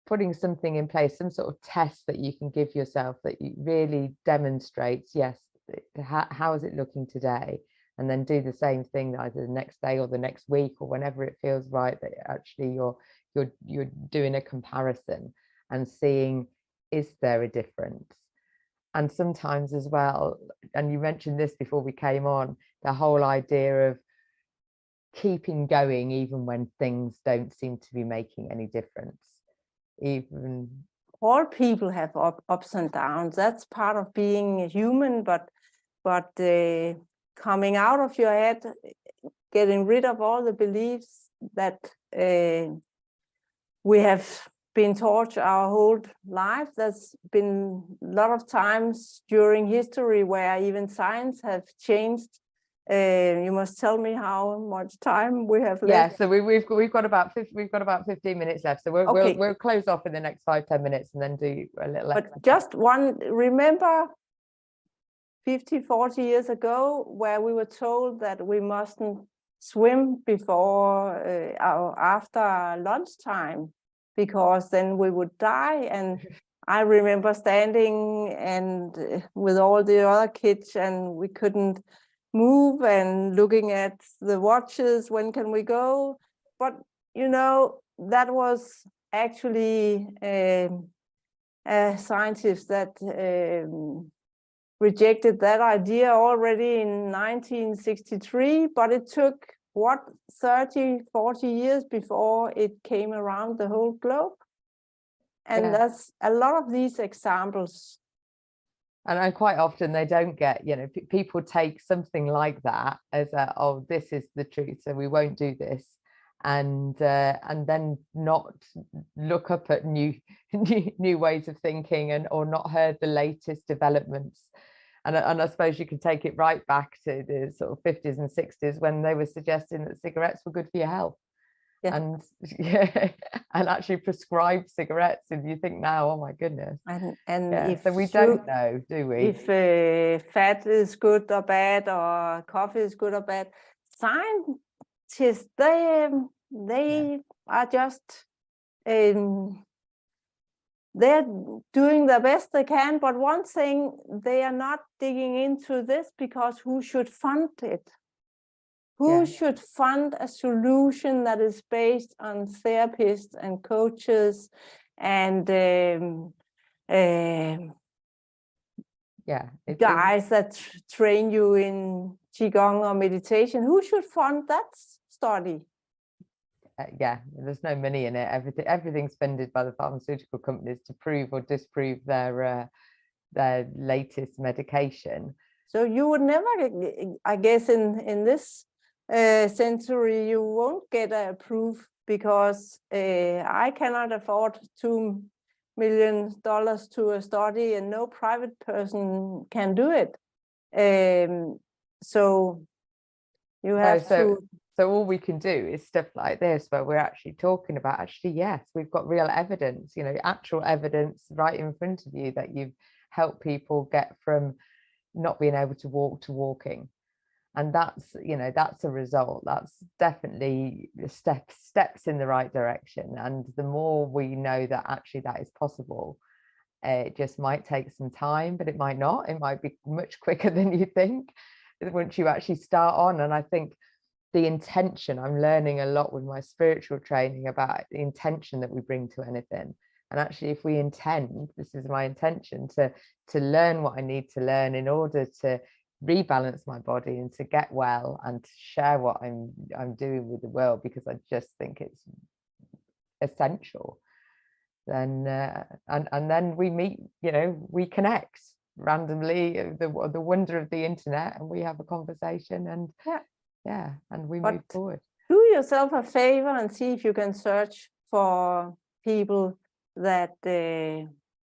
Speaker 1: putting something in place, some sort of test that you can give yourself that really demonstrates, yes, how is it looking today? And then do the same thing either the next day or the next week, or whenever it feels right, that actually you're doing a comparison and seeing, is there a difference? And sometimes as well, and you mentioned this before we came on, the whole idea of keeping going even when things don't seem to be making any difference. Even
Speaker 2: all people have ups and downs. That's part of being a human, but coming out of your head, getting rid of all the beliefs that we have been taught our whole life. There's been a lot of times during history where even science have changed. You must tell me how much time we have left.
Speaker 1: Yeah, so we've got about 15 minutes left. So we'll close off in the next 5-10 minutes and then do a little.
Speaker 2: But exercise. Just one, remember 50-40 years ago where we were told that we mustn't swim before or after lunchtime because then we would die. And I remember standing and with all the other kids, and we couldn't move and looking at the watches, when can we go? But you know, that was actually a scientist that rejected that idea already in 1963, but it took 30-40 years before it came around the whole globe. And that's a lot of these examples.
Speaker 1: And quite often they don't get, you know, people take something like that as oh, this is the truth, so we won't do this, and then not look up at new ways of thinking or not heard the latest developments. And I suppose you can take it right back to the sort of 50s and 60s when they were suggesting that cigarettes were good for your health. And actually prescribe cigarettes, and you think now, oh my goodness.
Speaker 2: And if
Speaker 1: so we don't know, do we?
Speaker 2: If fat is good or bad, or coffee is good or bad, scientists they are just they're doing the best they can. But one thing, they are not digging into this, because who should fund it? Who should fund a solution that is based on therapists and coaches and guys that train you in Qigong or meditation? Who should fund that study?
Speaker 1: There's no money in it. Everything's funded by the pharmaceutical companies to prove or disprove their latest medication. So
Speaker 2: you would never, I guess, in this century, you won't get a proof, because I cannot afford $2 million to a study, and no private person can do it. So you have to.
Speaker 1: So all we can do is stuff like this, where we're actually talking about, actually, yes, we've got real evidence, you know, actual evidence right in front of you that you've helped people get from not being able to walk to walking. And that's, you know, that's a result. That's definitely steps in the right direction. And the more we know that actually that is possible, it just might take some time, but it might not. It might be much quicker than you think once you actually start on. And I think the intention, I'm learning a lot with my spiritual training about the intention that we bring to anything. And actually, if we intend, this is my intention, to learn what I need to learn in order to rebalance my body and to get well and to share what I'm doing with the world, because I just think it's essential, then and then we meet, you know, we connect randomly, the wonder of the internet, and we have a conversation, and and we move forward.
Speaker 2: Do yourself a favor and see if you can search for people that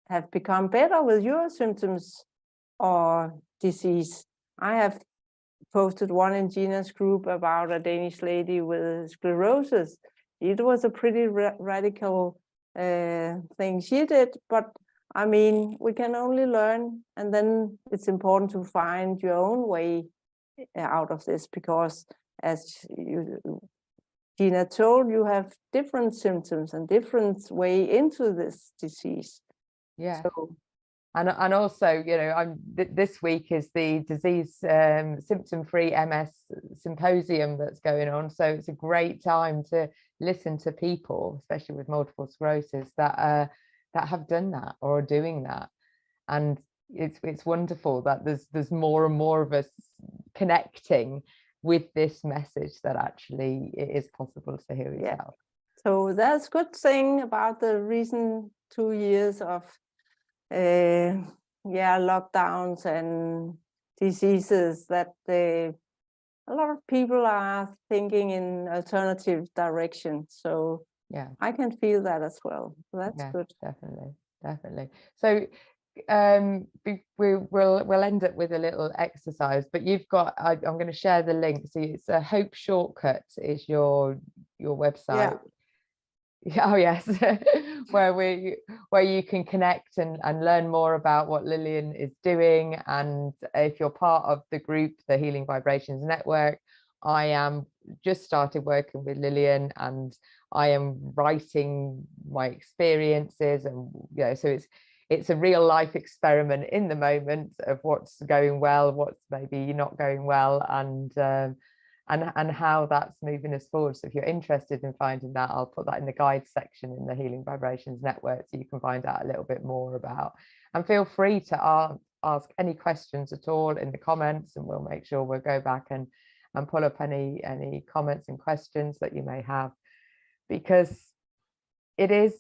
Speaker 2: have become better with your symptoms or disease. I have posted one in Gina's group about a Danish lady with sclerosis. It was a pretty radical thing she did, but I mean, we can only learn, and then it's important to find your own way out of this, because as Gina told, you have different symptoms and different way into this disease.
Speaker 1: Yeah.
Speaker 2: So,
Speaker 1: and also, you know, this week is the disease symptom-free MS symposium that's going on, so it's a great time to listen to people, especially with multiple sclerosis, that have done that or are doing that. And it's wonderful that there's more and more of us connecting with this message that actually it is possible to heal yourself.
Speaker 2: So that's good thing about the recent 2 years of lockdowns and diseases, that a lot of people are thinking in alternative direction. So
Speaker 1: yeah,
Speaker 2: I can feel that as well. That's good.
Speaker 1: Definitely. So we'll end up with a little exercise, but you've got, I'm going to share the link. So it's a Hope Shortcut is your website. Oh yes. where you can connect and learn more about what Lilian is doing. And if you're part of the group, the Healing Vibrations Network, I am just started working with Lilian, and I am writing my experiences, and you know, so it's a real life experiment in the moment of what's going well, what's maybe not going well, and how that's moving us forward. So if you're interested in finding that, I'll put that in the guide section in the Healing Vibrations Network, so you can find out a little bit more about. And feel free to ask any questions at all in the comments, and we'll make sure we'll go back and pull up any comments and questions that you may have, because it is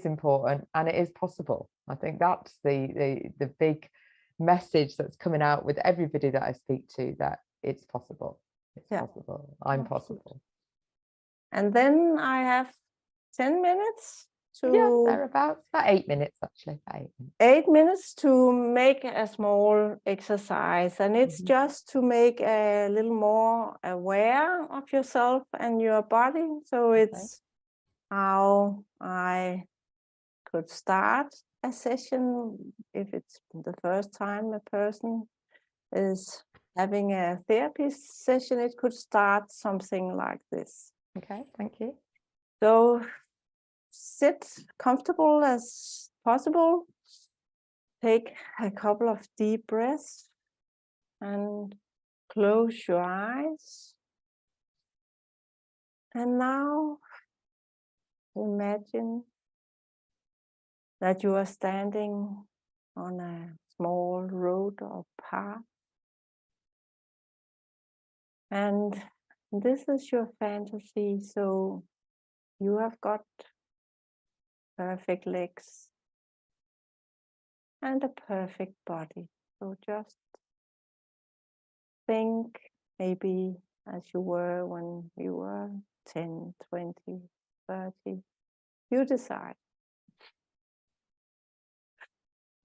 Speaker 1: important and it is possible. I think that's the big message that's coming out with everybody that I speak to, that it's possible. It's possible. I'm possible.
Speaker 2: And then I have 10 minutes to...
Speaker 1: thereabouts, about 8 minutes actually.
Speaker 2: 8 minutes to make a small exercise, and it's just to make a little more aware of yourself and your body. So it's how I could start a session if it's the first time a person is having a therapy session. It could start something like this.
Speaker 1: Okay, thank you.
Speaker 2: So sit comfortable as possible. Take a couple of deep breaths and close your eyes. And now imagine that you are standing on a small road or path. And this is your fantasy. So you have got perfect legs and a perfect body. So just think maybe as you were when you were 10, 20, 30. You decide.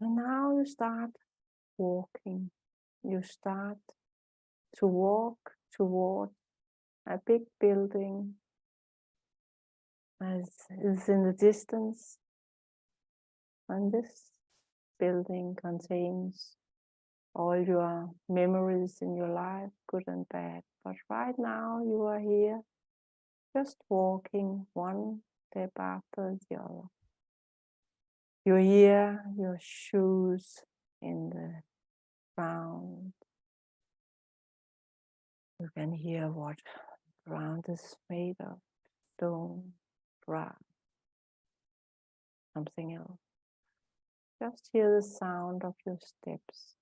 Speaker 2: And now you start walking. You start to walk towards a big building as is in the distance, and this building contains all your memories in your life, good and bad. But right now you are here, just walking one step after the other. You hear your shoes in the ground. You can hear what ground is made of, stone, grass, something else. Just hear the sound of your steps.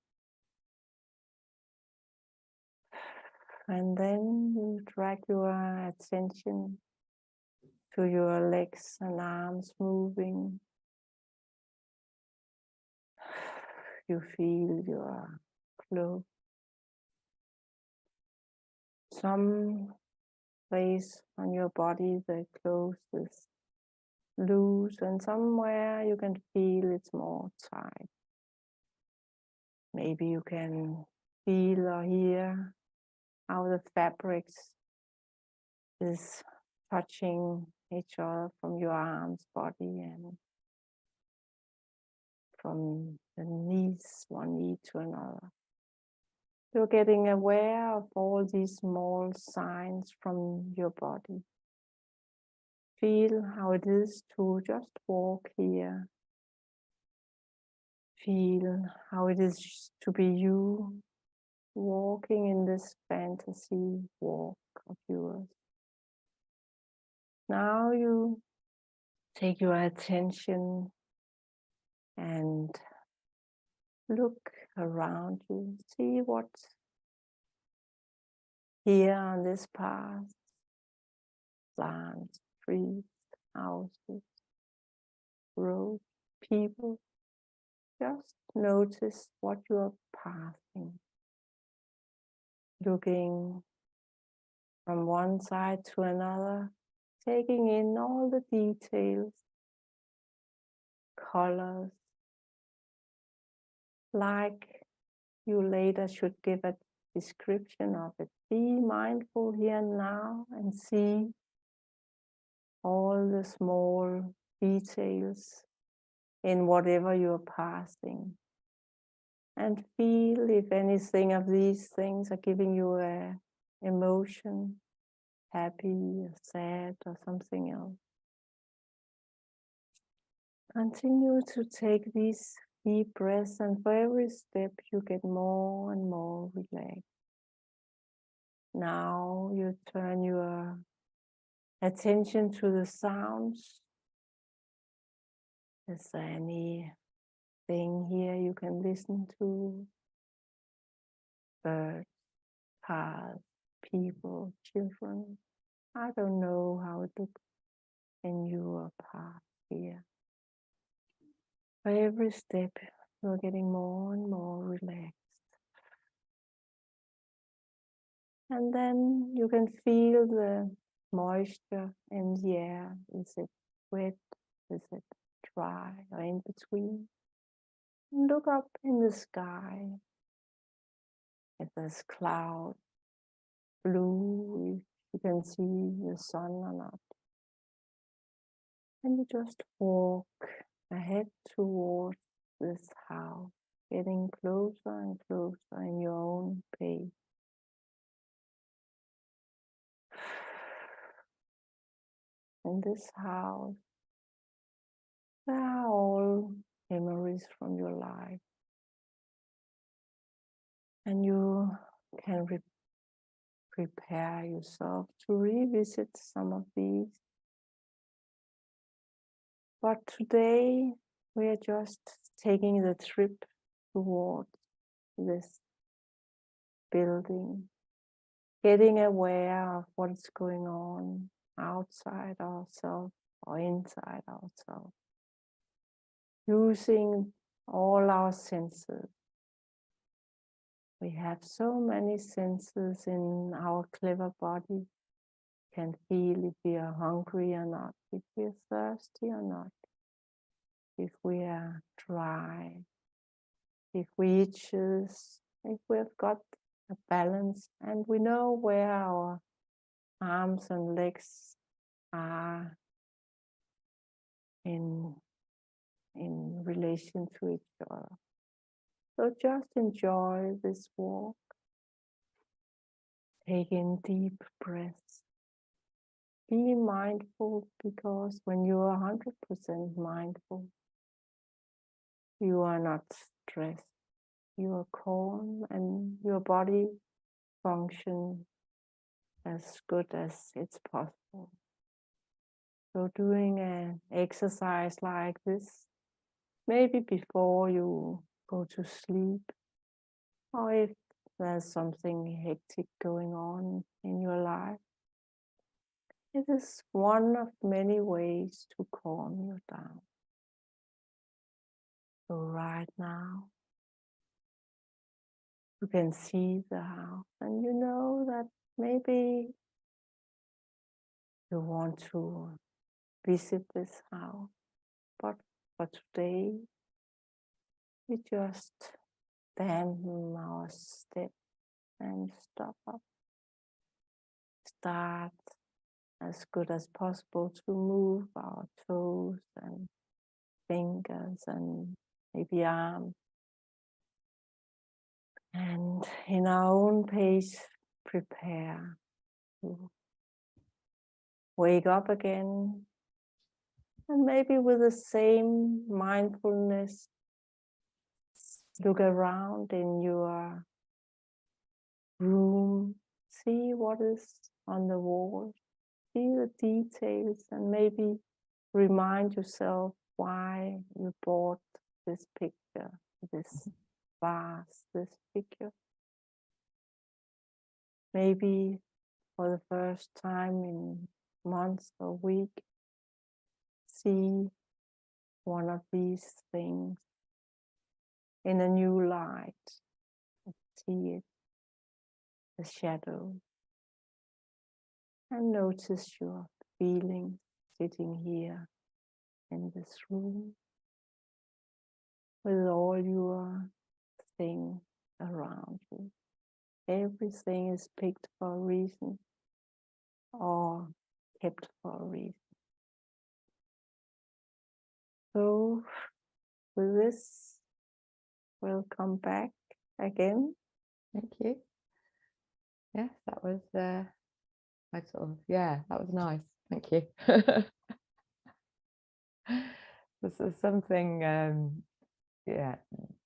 Speaker 2: And then you drag your attention to your legs and arms moving. You feel your clothes. Some place on your body the clothes is loose, and somewhere you can feel it's more tight. Maybe you can feel or hear how the fabrics is touching each other from your arms, body, and from the knees, one knee to another. You're getting aware of all these small signs from your body. Feel how it is to just walk here. Feel how it is to be you walking in this fantasy walk of yours. Now you take your attention and look around you. See what's here on this path. Plants, trees, houses, roads, people. Just notice what you are passing. Looking from one side to another, taking in all the details, colors, like you later should give a description of it. Be mindful here and now and see all the small details in whatever you're passing. And feel if anything of these things are giving you a emotion, happy or sad or something else. Continue to take these deep breaths, and for every step you get more and more relaxed. Now you turn your attention to the sounds. Is there anything here you can listen to? Birds, cars, people, children. I don't know how it looks in your path here. For every step, you're getting more and more relaxed. And then you can feel the moisture in the air. Is it wet? Is it dry or in between? And look up in the sky. If there's cloud, blue, if you can see the sun or not. And you just walk ahead towards this house, getting closer and closer in your own pace. In this house, there are all memories from your life. And you can prepare yourself to revisit some of these. But today, we are just taking the trip towards this building, getting aware of what's going on outside ourselves or inside ourselves, using all our senses. We have so many senses in our clever body. Can feel if we are hungry or not, if we are thirsty or not, if we are dry, if we itches, if we've got a balance and we know where our arms and legs are in relation to each other. So just enjoy this walk. Take in deep breaths. Be mindful, because when you are 100% mindful, you are not stressed. You are calm and your body functions as good as it's possible. So doing an exercise like this, maybe before you go to sleep, or if there's something hectic going on in your life, it is one of many ways to calm you down. So right now, you can see the house, and you know that maybe you want to visit this house, but for today, we just dampen our step and stop up. Start as good as possible to move our toes and fingers and maybe arms. And in our own pace, prepare to wake up again. And maybe with the same mindfulness, look around in your room, see what is on the wall, see the details, and maybe remind yourself why you bought this picture, this vase, this figure. Maybe for the first time in months or weeks, see one of these things in a new light. See it, the shadow, and notice your feeling sitting here in this room with all your things around you. Everything is picked for a reason or kept for a reason. So with this, we'll come back again.
Speaker 1: Thank you. Yes, that was I sort of, yeah, that was nice. Thank you. This is something, yeah,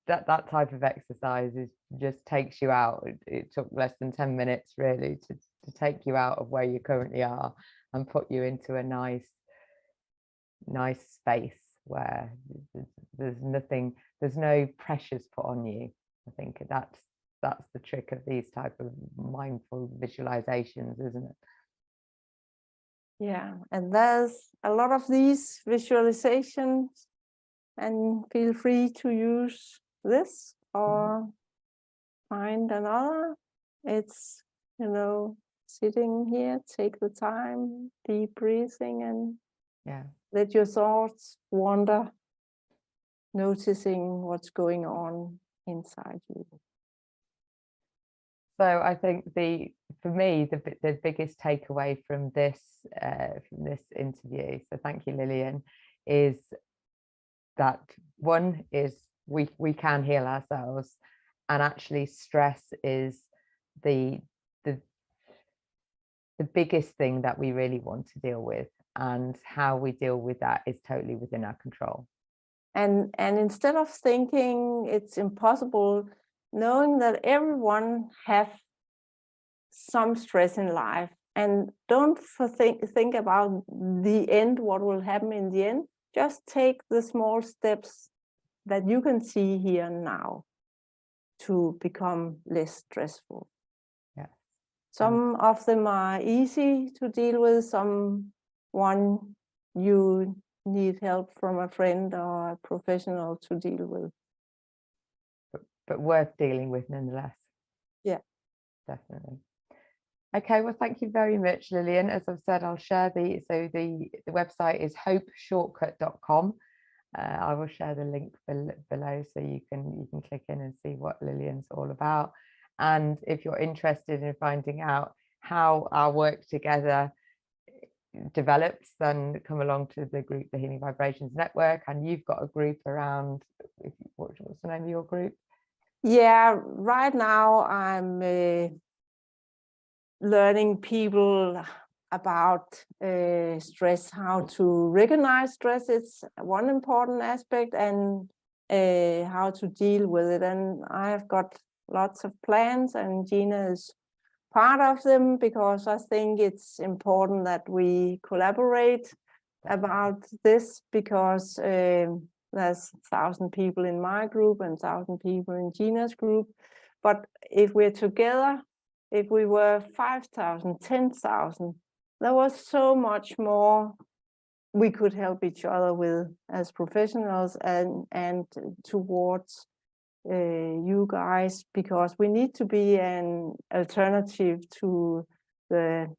Speaker 1: that type of exercise is just takes you out. It took less than 10 minutes really to take you out of where you currently are and put you into a nice space where there's nothing, there's no pressures put on you. I think that's the trick of these type of mindful visualizations, isn't it?
Speaker 2: Yeah, and there's a lot of these visualizations, and feel free to use this or find another. It's, sitting here, take the time, deep breathing, and let your thoughts wander, noticing what's going on inside you.
Speaker 1: So I think for me, the biggest takeaway from this interview, so thank you, Lilian, is that one is we can heal ourselves, and actually stress is the biggest thing that we really want to deal with, and how we deal with that is totally within our control.
Speaker 2: And instead of thinking it's impossible, knowing that everyone have some stress in life, and don't think about the end, what will happen in the end. Just take the small steps that you can see here now to become less stressful.
Speaker 1: Yeah.
Speaker 2: Some of them are easy to deal with, some one you need help from a friend or a professional to deal with.
Speaker 1: But worth dealing with nonetheless. Yeah, definitely. Okay, well, thank you very much, Lilian. As I've said, I'll share the website is hopeshortcut.com. I will share the link below, so you can click in and see what Lilian's all about. And if you're interested in finding out how our work together develops, then come along to the group, the Healing Vibrations Network. And you've got a group around, what's the name of your group?
Speaker 2: Yeah, right now I'm learning people about stress, how to recognize stress. It's one important aspect, and how to deal with it. And I have got lots of plans, and Gina is part of them, because I think it's important that we collaborate about this, because there's 1,000 people in my group and 1,000 people in Gina's group. But if we're together, if we were 5,000, 10,000, there was so much more we could help each other with as professionals, and towards you guys, because we need to be an alternative to the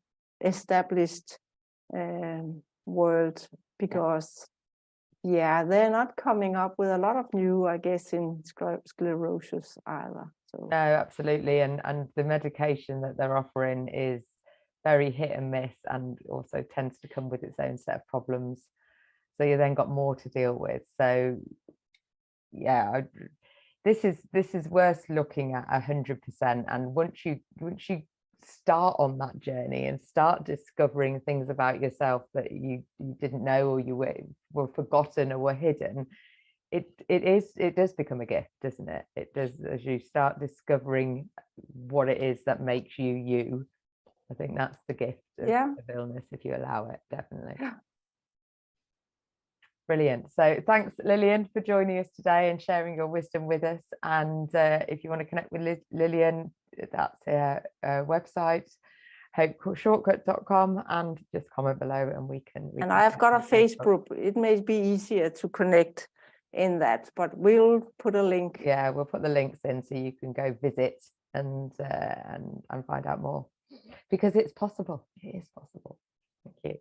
Speaker 2: established world, because yeah, they're not coming up with a lot of new, I guess, in sclerosis either. So
Speaker 1: no, absolutely. And the medication that they're offering is very hit and miss, and also tends to come with its own set of problems, so you then got more to deal with. So yeah, this is worth looking at 100%. And once you start on that journey and start discovering things about yourself that you didn't know, or you were forgotten or were hidden, it does become a gift, doesn't it? It does, as you start discovering what it is that makes you you. I think that's the gift of illness, if you allow it. Definitely. Brilliant. So thanks, Lilian, for joining us today and sharing your wisdom with us. And if you want to connect with Lilian, that's her website, hopeshortcut.com, and just comment below and we can.
Speaker 2: And I've got a Facebook. It may be easier to connect in that, but we'll put a link.
Speaker 1: Yeah, we'll put the links in so you can go visit and find out more, because it's possible. It is possible. Thank you.